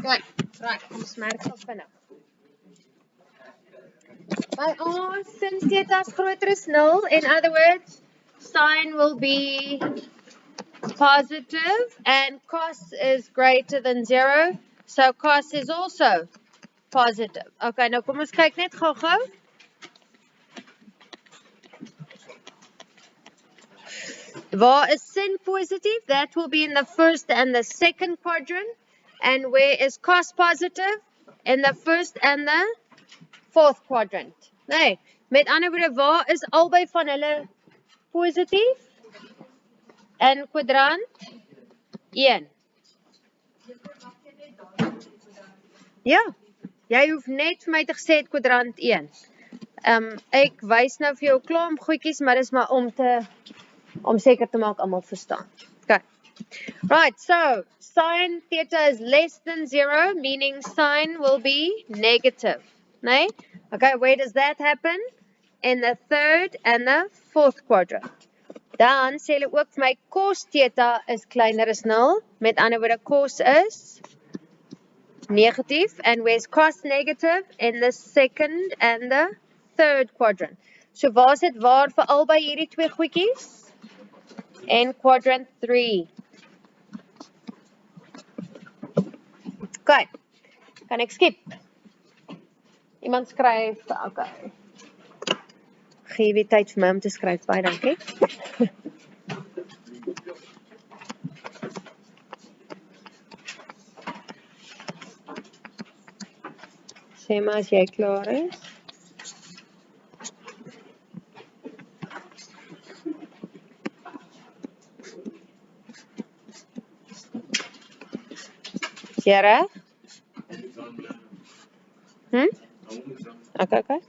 Okay, right, ons merk op vinnig. By R, since theta is groter as 0, in other words, sign will be positive and cos is greater than 0, so cos is also positive. Okay, nou kom ons kyk net gou-gou. Waar is sin positive? That will be in the first and the second quadrant. And where is cos positive? In the first and the fourth quadrant. Nee, met ander woorde, waar is albei van hulle positief? In kwadrant 1. Ja, jy hoef net vir my te gesê het kwadrant 1. Ek wys nou vir jou 'n klomp goedjies, maar dis maar om seker te maak almal verstaan. Okay. Right, so sin theta is less than 0, meaning sign will be negative. Nee? Okay, where does that happen? In the third and the fourth quadrant. Dan sê hulle ook vir my cos theta is kleiner as 0. Met ander woorde, cos is negative. And where's cos negative? In the second and the third quadrant. So waar is dit waar vir albei hierdie twee goedjies? In quadrant 3. Okay, kan ek skip? Iemand skryf, okay. Gee weer tyd vir my om te skryf, baie dankie. Sê maar as jy klaar is. Is jy reg? Okay. Okay.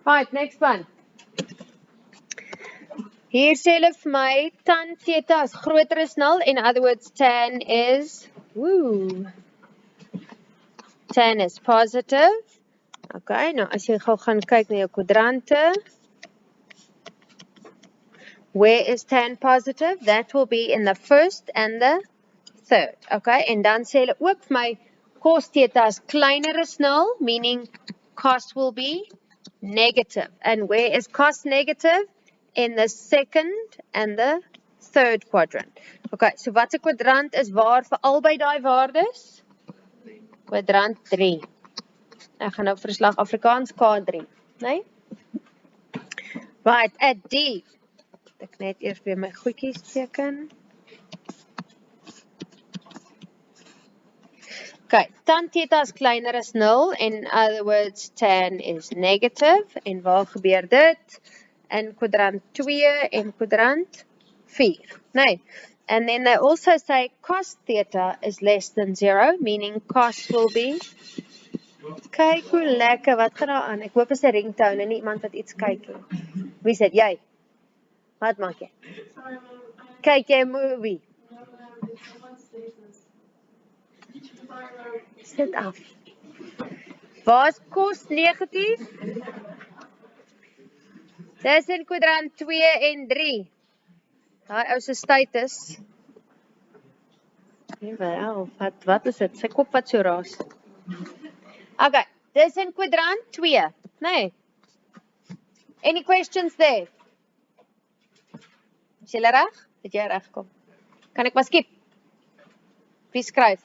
Right, next one. Hier sê hulle vir my tan theta is groter as 0. In other words, tan is positive. Okay, nou as jy gou gaan kyk na jou kwadrante. Where is tan positive? That will be in the first and the third. Okay, en dan sê hulle ook vir my cos theta is kleiner as 0, meaning cos will be negative. And where is cos negative? In the second and the third quadrant. Okay, so wat 'n kwadrant is waar vir albei daai waardes? Kwadrant 3. Ek gaan nou verslag Afrikaans K3, né? Right, at D. Ek net eers weer my goedjies teken. Okay, tan theta is kleiner as 0. In other words, tan is negative. En waar gebeur dit? In kwadrant 2 en kwadrant 4. Nee. And then they also say cos theta is less than 0, meaning cos will be. Kyk hoe lekker, wat gaan daar aan? Ek hoop is 'n ringtone en nie iemand wat iets kyk nie. Wie sê jy? Wat maak jy? Kyk jy 'n movie? Sit af. Waar is cos negatief? Dis in kwadrant 2 en 3. Daai ou se status. Wel, wat is dit? Sy kop wat so raas. Okay, dis in kwadrant 2, nee. Any questions there? Is jy reg? Het jy reg kom? Kan ek maar skip? Wie skryf?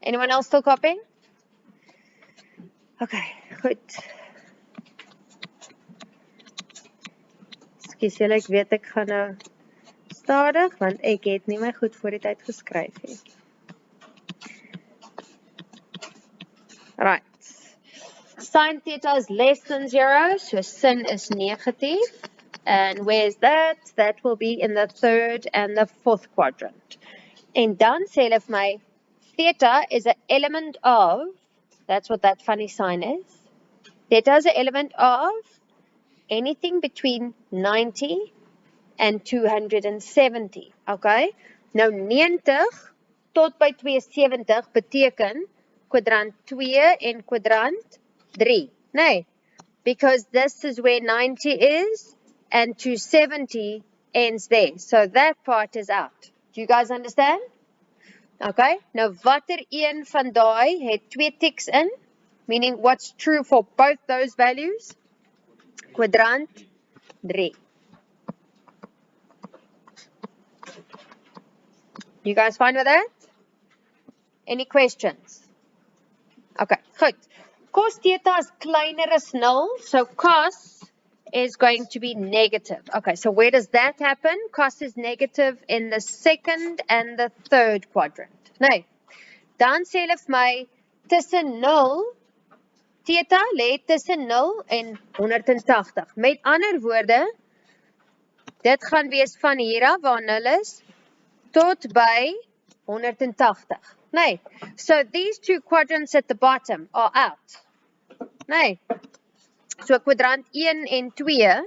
Anyone else still copying? Okay, goed. Skus julle, ek weet ek gaan nou stadig, want ek het nie my goed voor die tyd geskryf nie. Right. Sin theta is less than 0, so sin is negative. And where's that? That will be in the third and the fourth quadrant. En dan sê hulle vir my, theta is an element of, that's what that funny sign is. Theta is an element of anything between 90 and 270. Okay? Nou 90 tot by 270 beteken kwadrant 2 en kwadrant 3. Nee, because this is where 90 is and 270 ends there. So that part is out. Do you guys understand? Okay, nou watter een van daai het 2 ticks in? Meaning what's true for both those values? Kwadrant 3. You guys fine with that? Any questions? Okay, goed. Cos theta is kleiner as 0, so cos is going to be negative. Okay, so where does that happen? Cos is negative in the second and the third quadrant. Nee, dan sê hulle vir my, tussen 0, theta lê tussen 0 en 180. Met ander woorde, dit gaan wees van hier af waar 0 is, tot by 180. Nee, so these two quadrants at the bottom are out. Nee, so kwadrant 1 en 2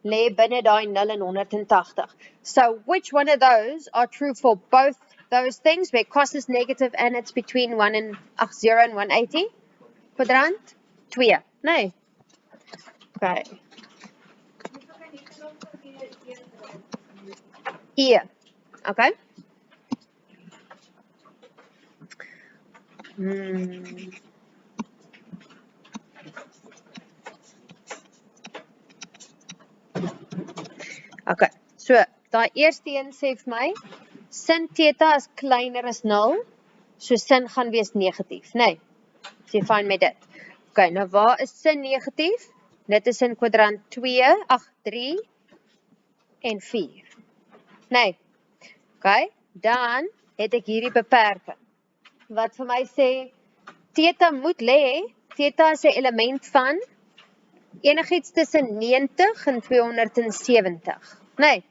lê binne daai 0 en 180. So which one of those are true for both those things where cos is negative and it's between 0 and 180? Kwadrant 2. Nee. Okay. E. Okay. Okay, so daai eerste een sê vir my, sin theta is kleiner as 0, so sin gaan wees negatief, nee. So jy fyn met dit. Okay, nou waar is sin negatief? Dit is in kwadrant 2, 3 en 4. Nee. Okay, dan het ek hierdie beperking. Wat vir my sê, theta moet lê, theta is 'n element van enigiets tussen 90 en 270. Nee.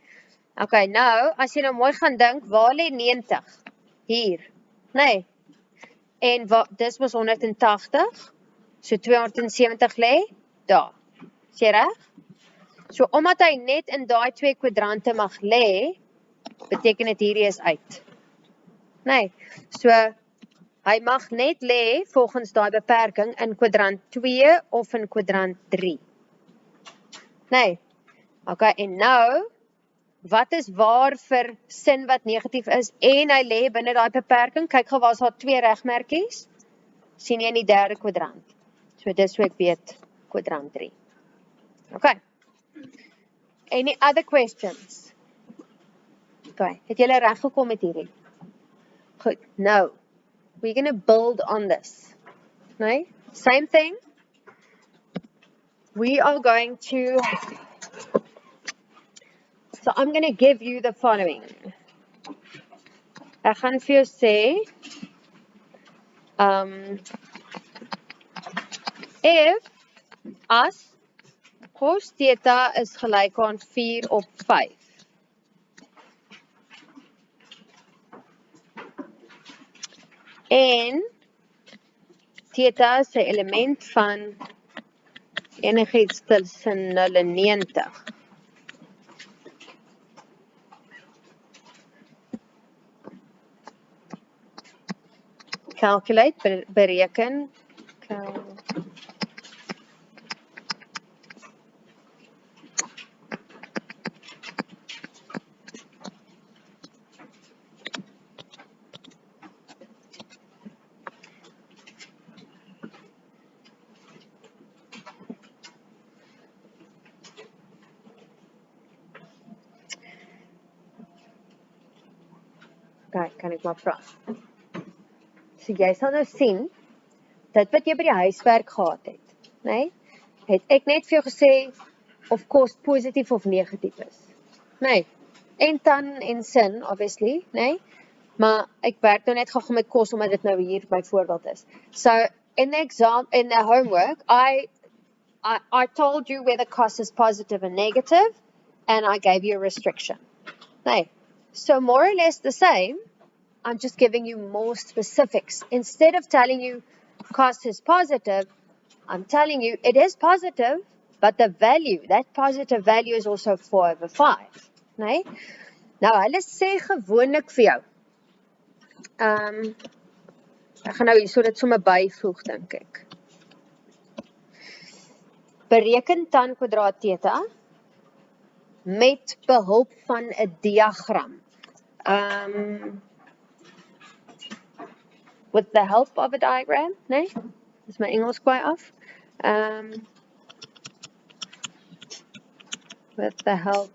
Okay, nou, as jy nou mooi gaan dink, waar lê 90? Hier. Nee. En dis mos 180. So 270 lê daar. Is jy reg? So omdat hy net in daai twee kwadrante mag lê, beteken dit hierdie is uit. Nee. So hy mag net lê volgens daai beperking in kwadrant 2 of in kwadrant 3. Nee. Okay, en nou, wat is waar vir sin wat negatief is en hy lê binne daai beperking? Kyk gou, waar is daar 2 regmerkies? Sien jy in die derde kwadrant. So dis hoe ek weet kwadrant 3. Okay. Any other questions? Okay, het julle reg gekom met hierdie? Goed, nou, we're going to build on this. Nee? Same thing. We are going to, so I'm going to give you the following. Ek gaan vir jou sê, as cos theta is gelyk aan 4 op 5. En theta is 'n element van enigiets tussen 0 en 90. Calculate, bereken. Kijk, kan ek maar praat. So jy sal nou sien, dit wat jy by die huiswerk gehad het, nee, het ek net vir jou gesê, of cos positief of negatief is. Nee, en tan en sin, obviously, nee, maar ek werk nou net gou met cos, omdat dit nou hier byvoorbeeld is. So, in the exam, in the homework, I told you whether cos is positive or negative, and I gave you a restriction. No. So more or less the same. I'm just giving you more specifics. Instead of telling you cos is positive, I'm telling you it is positive, but the value, that positive value is also 4/5. Nee? Nou, hulle sê gewoonlik vir jou. Ek gaan nou hierso dit sommer byvoeg, dink ek. Bereken tan kwadraat theta met behulp van 'n diagram. With the help of a diagram, nee? Is my Engels quite off? With the help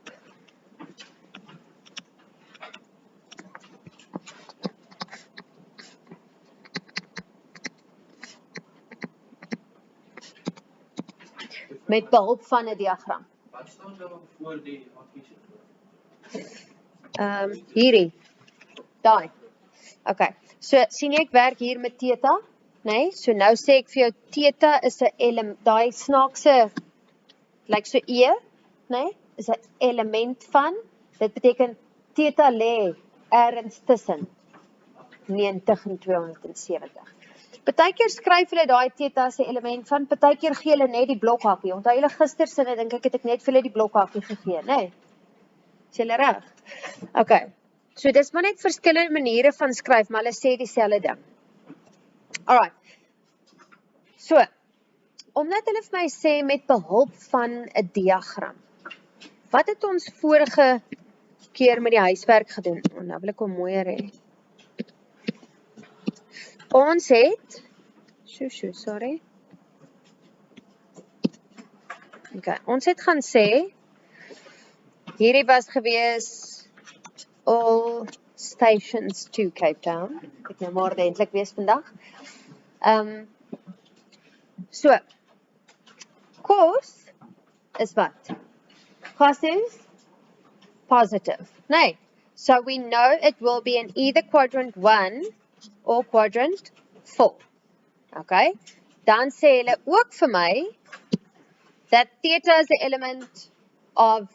met behulp van 'n diagram. Wat staan daar voor die hakies? Hierdie. Daai. Okay. So sien jy ek werk hier met theta, nee? So nou sê ek vir jou theta is 'n element, daai snaakse lyk so E, nee? Is 'n element van, dit beteken theta lê ergens tussen 90 en 270. Partykeer skryf hulle daai theta as 'n element van, partykeer gee hulle net die blokhakkie. Onthou julle gister se dink ek het ek net vir hulle die blokhakkie gegee, nee? Is julle reg? Okay. So dis maar net verskillende maniere van skryf, maar hulle sê dieselfde ding. Alright. So, omdat hulle vir my sê met behulp van 'n diagram. Wat het ons vorige keer met die huiswerk gedoen? Nou wil ek hom mooier hê. Ons het, sorry. Okay, ons het gaan sê, hierdie was gewees all stations to Cape Town. Ek nou maar eintlik wees vandag. So, cos is wat? Cos is positive. Nee. So we know it will be in either quadrant 1 or quadrant 4. Okay. Dan sê hulle ook vir my that theta is the element of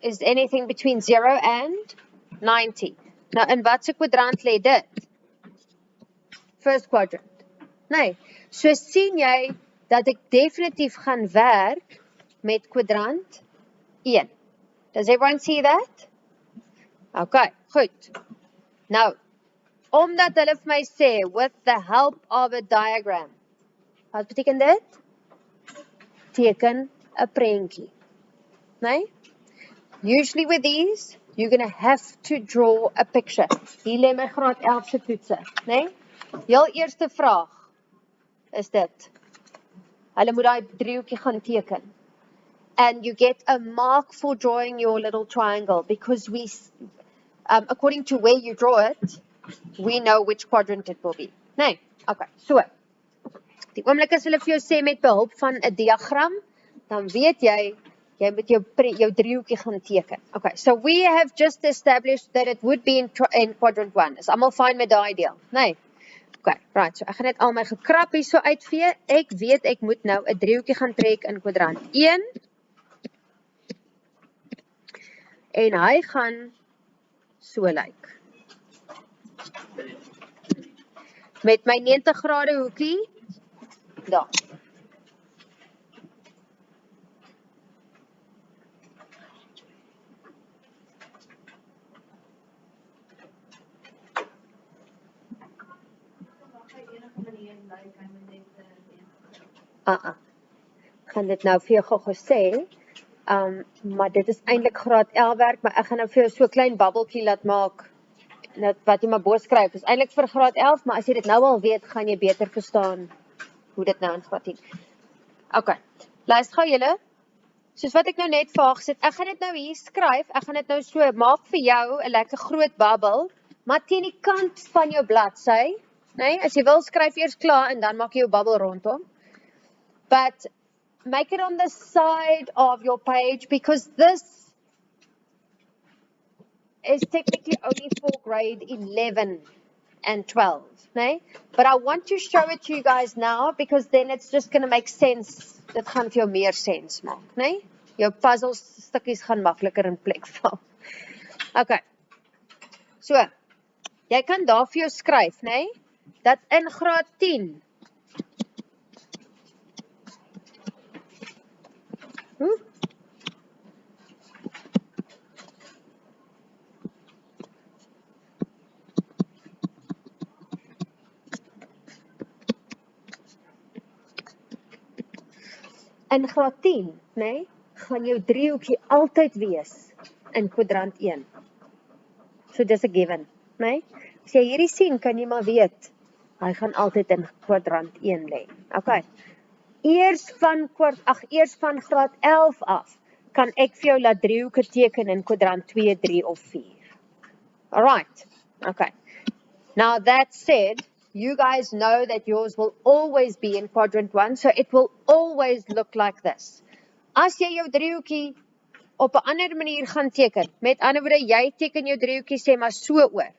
is anything between 0 and 90. Nou in watse kwadrant lê dit? First quadrant. Nee. So sien jy dat ek definitief gaan werk met kwadrant 1. Does everyone see that? Okay, goed. Nou, omdat hulle vir my sê, with the help of a diagram. Wat beteken dit? Teken 'n prentjie. Nee? Usually with these, you're going to have to draw a picture. Hier lê my graad 11 se toetse, nee? Heel eerste vraag is dit. Hulle moet daai driehoekie gaan teken. And you get a mark for drawing your little triangle because we, according to where you draw it, we know which quadrant it will be. Nee, okay, so. Die oomblik as hulle vir jou sê met behulp van 'n diagram, dan weet jy moet jou driehoekie gaan teken. Okay, so we have just established that it would be in quadrant 1. Is almal fine met daai deel? Nee. Okay, right, so ek gaan net al my gekrap hier so uitvee. Ek weet ek moet nou 'n driehoekie gaan trek in kwadrant 1. En hy gaan so lyk. Met my 90 grade hoekie, daar. Gaan dit nou vir jou gou sê, maar dit is eintlik graad 11 werk, maar ek gaan nou vir jou so 'n klein babbeltjie laat maak, wat jy maar bo skryf, is eintlik vir graad 11, maar as jy dit nou al weet, gaan jy beter verstaan hoe dit nou in graad 10. Okay, luister gou julle, soos wat ek nou net vir haar gesit, ek gaan dit nou hier skryf, ek gaan dit nou so, maak vir jou 'n lekker groot babbel, maar teen die kant van jou bladsy, nee, as jy wil skryf eers klaar, en dan maak jy jou babbel rondom, but make it on the side of your page, because this is technically only for grade 11. and 12, nee? But I want to show it to you guys now because then it's just going to make sense. Dit gaan vir jou meer sens maak, nee? Jou puzzle stukkies gaan makliker in plek val. Okay. So, jy kan daar vir jou skryf, nee? Dat in graad 10 in graad 10, nee, gaan jou driehoekie altyd wees in kwadrant 1. So dis 'n given, nee? As jy hierdie sien, kan jy maar weet, hy gaan altyd in kwadrant 1 lê. Okay. Eers van graad 11 af, kan ek vir jou laat driehoeke teken in kwadrant 2, 3 of 4. Alright, okay. Now that said, you guys know that yours will always be in quadrant 1, so it will always look like this. As jy jou driehoekie op 'n ander manier gaan teken, met ander woorde, jy teken jou driehoekie sê maar so oor.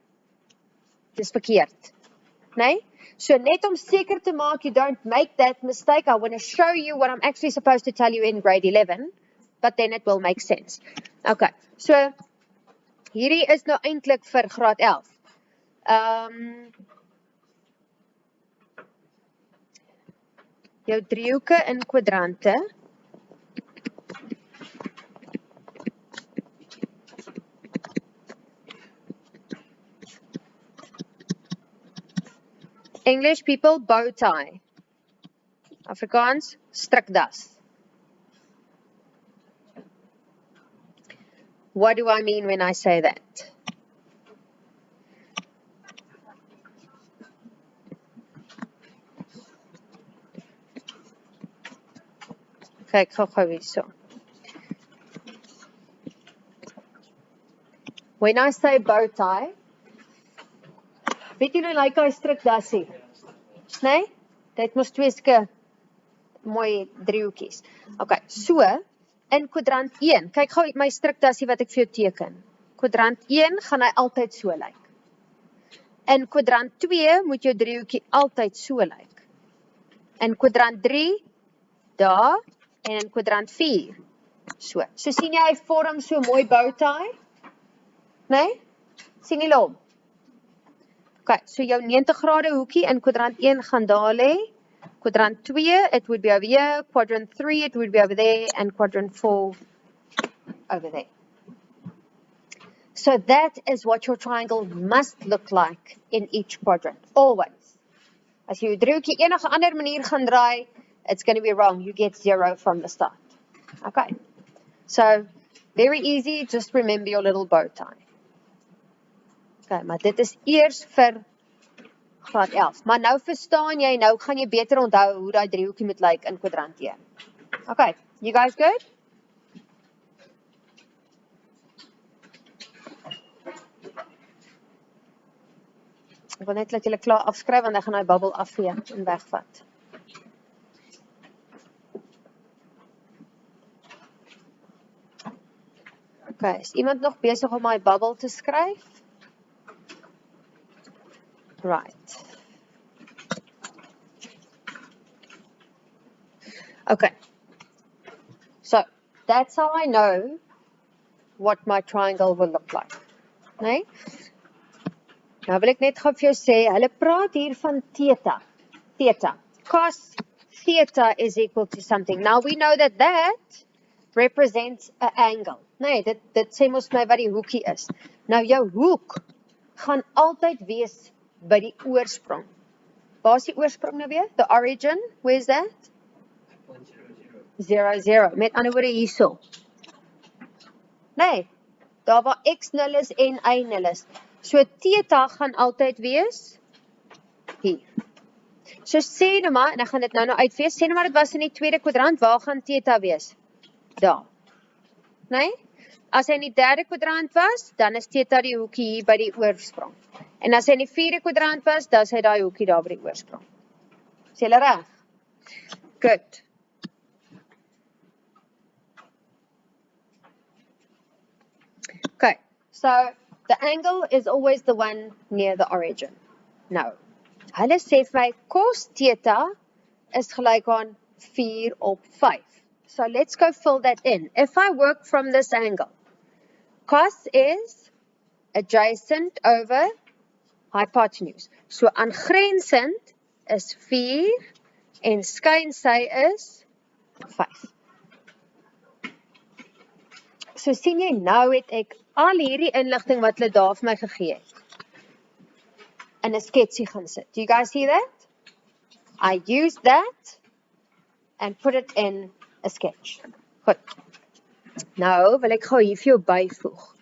Dis verkeerd. Nee? So net om seker te maak you don't make that mistake, I want to show you what I'm actually supposed to tell you in grade 11, but then it will make sense. Okay, so hierdie is nou eintlik vir graad 11. Jou driehoeke in kwadrante English people, bow tie. Afrikaans, strikdas. What do I mean when I say that? Kyk gou hierso. When I say bow tie, weet julle like hy strikdasie? Nee? Dit mos twee sulke mooi driehoekies. Okay, so in kwadrant 1, kyk gou my strikdasie wat ek vir jou teken. Kwadrant 1 gaan hy altyd so lyk. In kwadrant 2 moet jou driehoekie altyd so lyk. In kwadrant 3 daar en in kwadrant 4 so. So sien jy hy vorm so mooi bow tie? Nee? Sien jy hom? Okay, so jou 90 grade hoekie in kwadrant 1 gaan daar lê. Quadrant 2, it would be over here. Quadrant 3, it would be over there. And quadrant 4, over there. So that is what your triangle must look like in each quadrant. Always. As you driehoekie enige ander manier gaan draai, it's going to be wrong. You get 0 from the start. Okay. So, very easy. Just remember your little bow tie. Okay, maar dit is eers vir graad 11. Maar nou verstaan jy, nou gaan jy beter onthou hoe daai driehoekie moet lyk in kwadrant 1. Okay, you guys good? Ek wil net laat julle klaar afskryf, want ek gaan daai bubble afvee en wegvat. Okay, is iemand nog besig om my bubble te skryf? Right. Okay. So, that's how I know what my triangle will look like. Nee? Nou wil ek net gou vir jou sê, hulle praat hier van theta. Theta. Cos theta is equal to something. Now we know that that represents an angle. Nee, dit sê mos my wat die hoekie is. Nou jou hoek gaan altyd wees by die oorsprong. Waar is die oorsprong nou weer? The origin, where is that? 0, 0. Met ander woorde hierso. Nee, daar waar x 0 is en y 0 is. So theta gaan altyd wees hier. So sê nou maar, en ek gaan dit nou uitwees, sê nou maar dit was in die tweede kwadrant, waar gaan theta wees? Daar. Nee? As hy in die derde kwadrant was, dan is theta die hoekie hier by die oorsprong. En as hy in die vierde kwadrant was, dan is hy daai hoekie daar by die oorsprong. Is julle reg? Good. Okay, so the angle is always the one near the origin. Nou, hulle sê vir my, cos theta is gelyk aan 4 op 5. So let's go fill that in. If I work from this angle, cos is adjacent over hypotenuse. So aangrensend is 4 en skynsy is 5. So sien jy, nou het ek al hierdie inligting wat hulle daar vir my gegee het in 'n sketsie gaan sit. Do you guys see that? I used that and put it in a sketch. Goed. Nou wil ek gou hier vir jou byvoeg.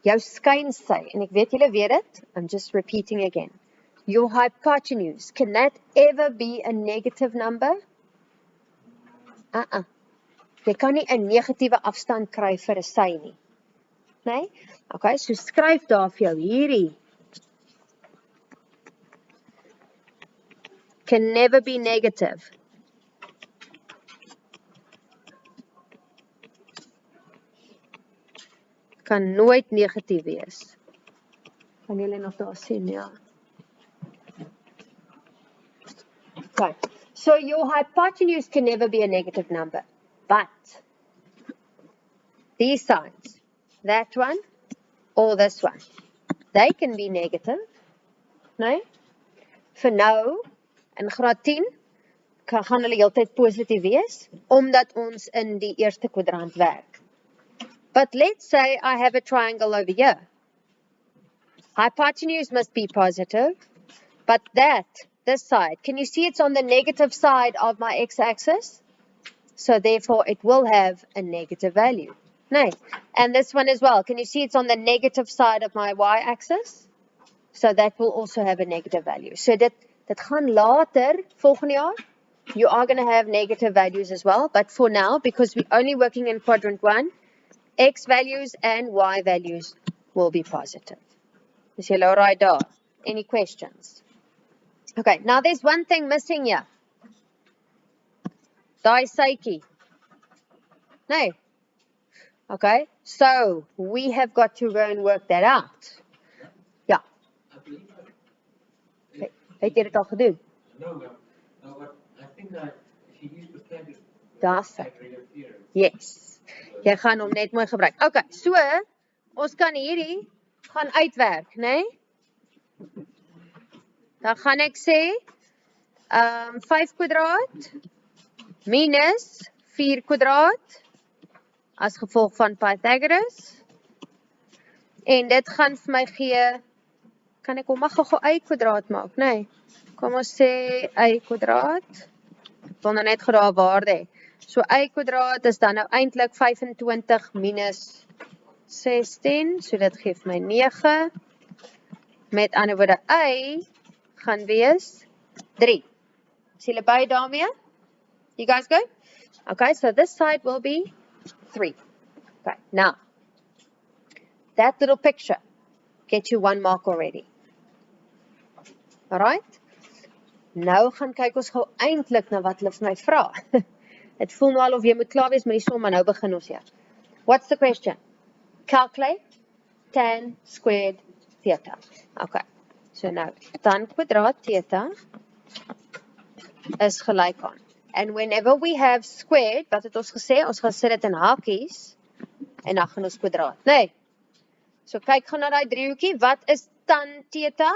Jou skynsy, en ek weet julle weet dit, I'm just repeating again. Your hypotenuse, can that ever be a negative number? Jy kan nie 'n negatiewe afstand kry vir 'n sy nie. Nee? Okay, so skryf daar vir jou hierdie. Can never be negative. Kan nooit negatief wees. Kan julle nog daar sien, ja. Okay, so your hypotenuse can never be a negative number, but these signs, that one or this one, they can be negative, nee? Vir nou, in graad 10, gaan hulle heeltyd positief wees, omdat ons in die eerste kwadrant werk. But let's say I have a triangle over here. Hypotenuse must be positive, but this side, can you see it's on the negative side of my x-axis? So therefore it will have a negative value. No. And this one as well, can you see it's on the negative side of my y-axis? So that will also have a negative value. So dat gaan later, volgende jaar, you are going to have negative values as well. But for now, because we're only working in quadrant 1, x values and y values will be positive. Is julle alright daar? Any questions? Okay, now there's one thing missing here. Daai sytjie. No. Okay, so we have got to go and work that out. Ja. Het jy dit al gedoen? No, but I think that she used to plan it. Daar's hy. Yes. Jy gaan hom net mooi gebruik. Okay, so ons kan hierdie gaan uitwerk, né? Dan gaan ek sê 5 kwadraat minus 4 kwadraat as gevolg van Pythagoras. En dit gaan vir my gee, kan ek hom maar gou y kwadraat maak, né? Kom ons sê y kwadraat. Ek wil nou net gou daar 'n waarde hê. So y kwadraat is dan nou eintlik 25 minus 16, so dit gee vir my 9. Met ander woorde, y gaan wees 3. Is julle by daarmee? You guys go? Okay, so this side will be 3. Okay, now, that little picture gets you 1 mark already. Alright? Nou gaan kyk ons gou eintlik na wat hulle vir my vra. Het voel nou al of jy moet klaar wees met die som, maar nou begin ons hier. What's the question? Calculate tan squared theta. Okay, so nou, tan kwadraat theta is gelyk aan. And whenever we have squared, wat het ons gesê? Ons gaan sit dit in hakies, en dan gaan ons kwadraat. Nee. So kyk gaan na die driehoekie, wat is tan theta?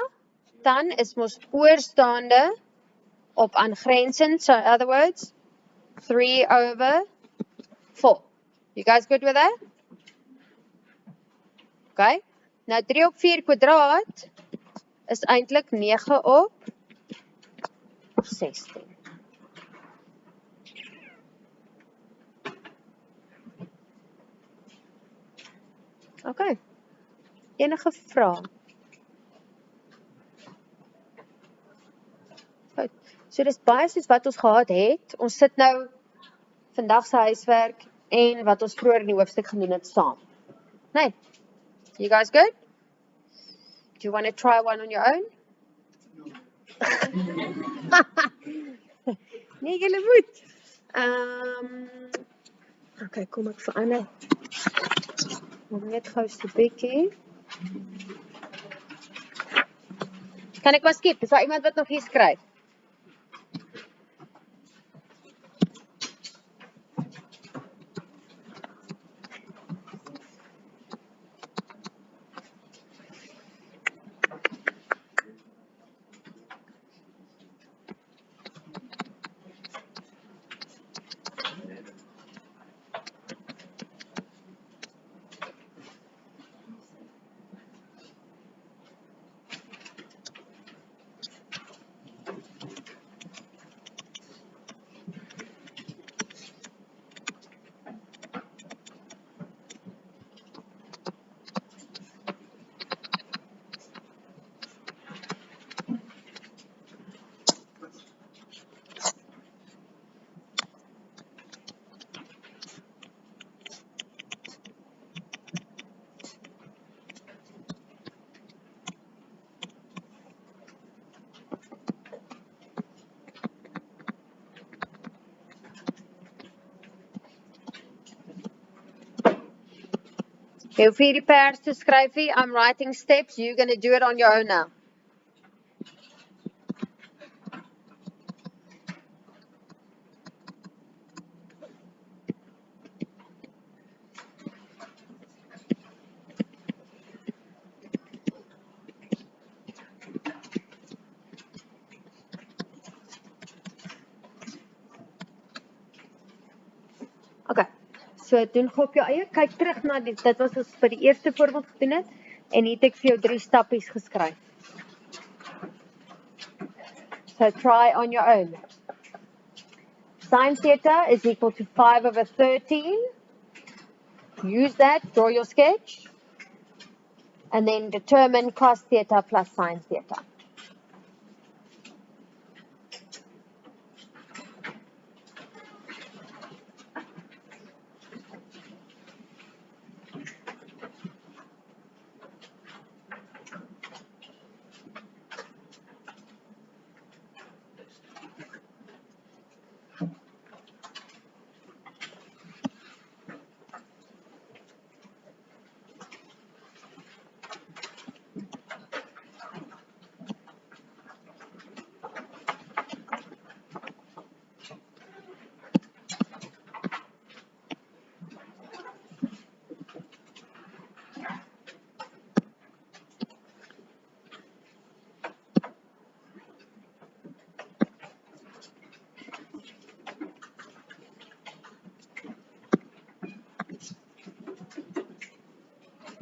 Tan is mos oorstaande op aangrensend, so in other words, 3 over 4. You guys good with that? Okay. Nou 3 op 4 kwadraat is eintlik 9 op 16. Okay. Enige vrae? Goed. So dis baie soos wat ons gehad het. Ons sit nou vandag se huiswerk en wat ons vroeër in die hoofstuk gedoen het saam. Nee. You guys good? Do you want to try one on your own? Nee, julle moet. Okay, kom ek verander. Net gou so 'n bietjie. Kan ek maar skip? Is daar iemand wat nog hier skryf? Jy hoef hier die pers te skryf nie. I'm writing steps. You're going to do it on your own now. Okay. So doen gou op jou eie. Kyk terug na dit. Dit was ons by die eerste voorbeeld gedoen het. En hier het ek vir jou 3 stappies geskryf. So try on your own. Sin theta is equal to 5/13. Use that, draw your sketch. And then determine cos theta plus sin theta.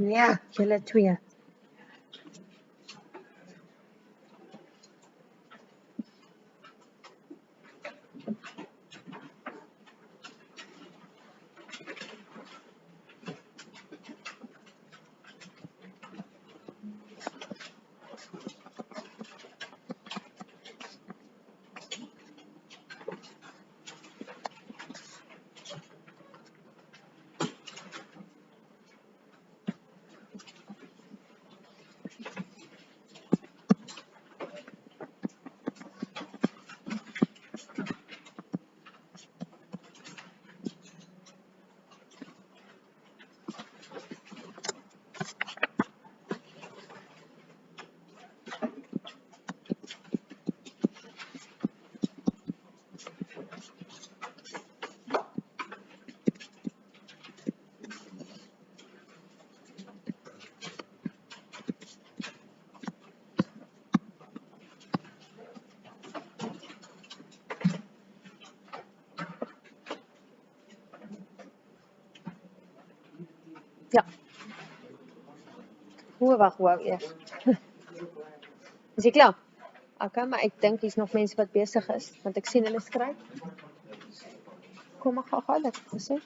Ja, julle twee. Ja. Wag eers. Is jy klaar? Okay, maar ek dink hier's nog mense wat besig is, want ek sien hulle skryf. Kom maar gou, dat ek sê.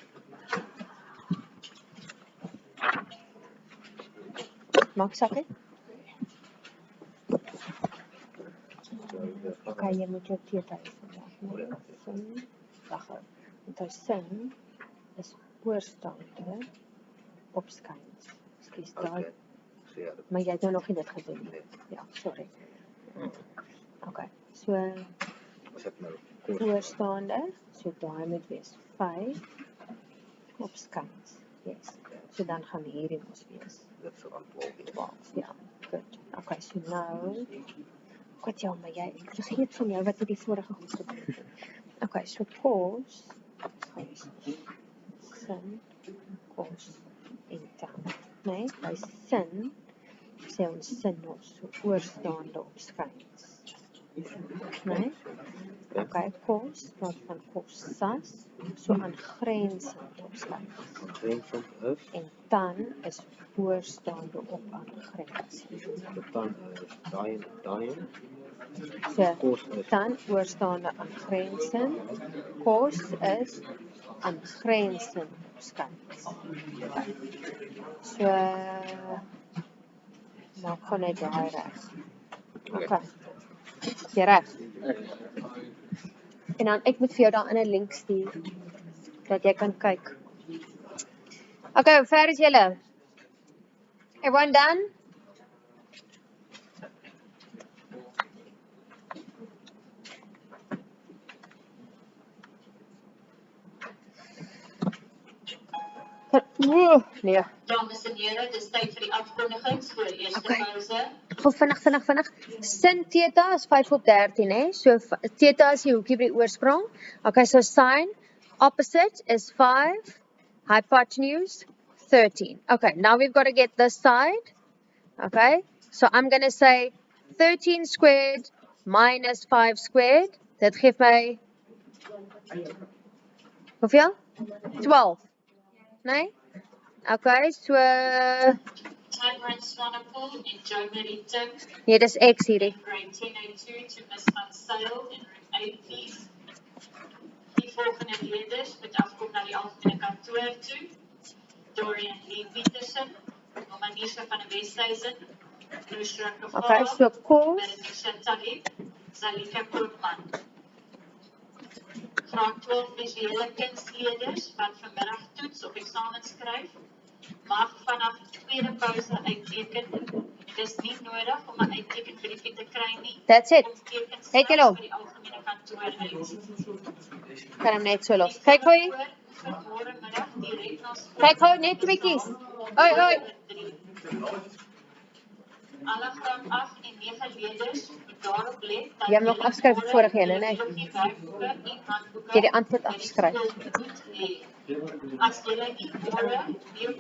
Maak sakke. Okay, jy moet jou theta hê vandag. Sin, wag. Want hy sin is oorstaande op skuins. Ekskuus daai. Maar jy het nou nog nie dit gedoen nie. Ja, sorry. Okay, so oorstaande, so daai moet wees 5 op skuins. Yes. So dan gaan hierdie mos wees. Dit sal aan 12 wees. 12, ja, goed. Okay, so nou Wat jammer, ek vergeet van jou wat jy die vorige goed gedoen het. Okay, so kos, sin, kos en dan, nee, by sin, sê ons sin ons so oorstaande opskyns. Nee? Okay, kos, plaas van kossas, so aangrensend opskyns. Aangrensend is, En dan is voorstaande op aangrensend. dan is daai, So, kos is, dan oorstaande aangrensend, kos is aangrensend opskyns. So, maak gewoon net daai reg. Okay. Is jy reg? En dan ek moet vir jou daar in 'n link stuur dat jy kan kyk. Okay, hoe ver is julle? Everyone done? Nee. Dames en here, dis tyd vir die afkondigings vir die eerste Okay. pause. Gou vinnig. Sin theta is 5/13, hè? So theta is die hoekie by die oorsprong. Okay, so sin opposite is 5, hypotenuse 13. Okay, now we've got to get this side. Okay, so I'm going to say 13 squared minus 5 squared. Dit geef my hoeveel? 12. Nee? Okay, so Cameron Swanepoel en Joe Merito nee, dis X hierdie. grade 1002 to Miss Van Sail en room 8 please. Die volgende leerders moet afkom na die algemene kantoor toe. Dorian Lee Peterson, Romanisha van der Westhuizen, Lucia Okay, Kafala, so kos Berenisha Talib, Zalika Koopman. Graad 12 visuele kunstleerders wat vanmiddag toets of eksamen skryf, mag vanaf tweede pause uitteken. Dit is nie nodig om 'n uittekenbriefie te kry nie. That's it. Ons teken Het jy slegs hom? by die algemene kantoor uit. Kan hom net so los. Kyk gou hier. Môre middag direk na skool. Kyk gou net bietjies. Oi. Alle graad 8 en 9 leerders moet daarop let dat Jy mag afskryf vir vorige ene, né? Jy die antwoord afskryf. As jy nie môre weer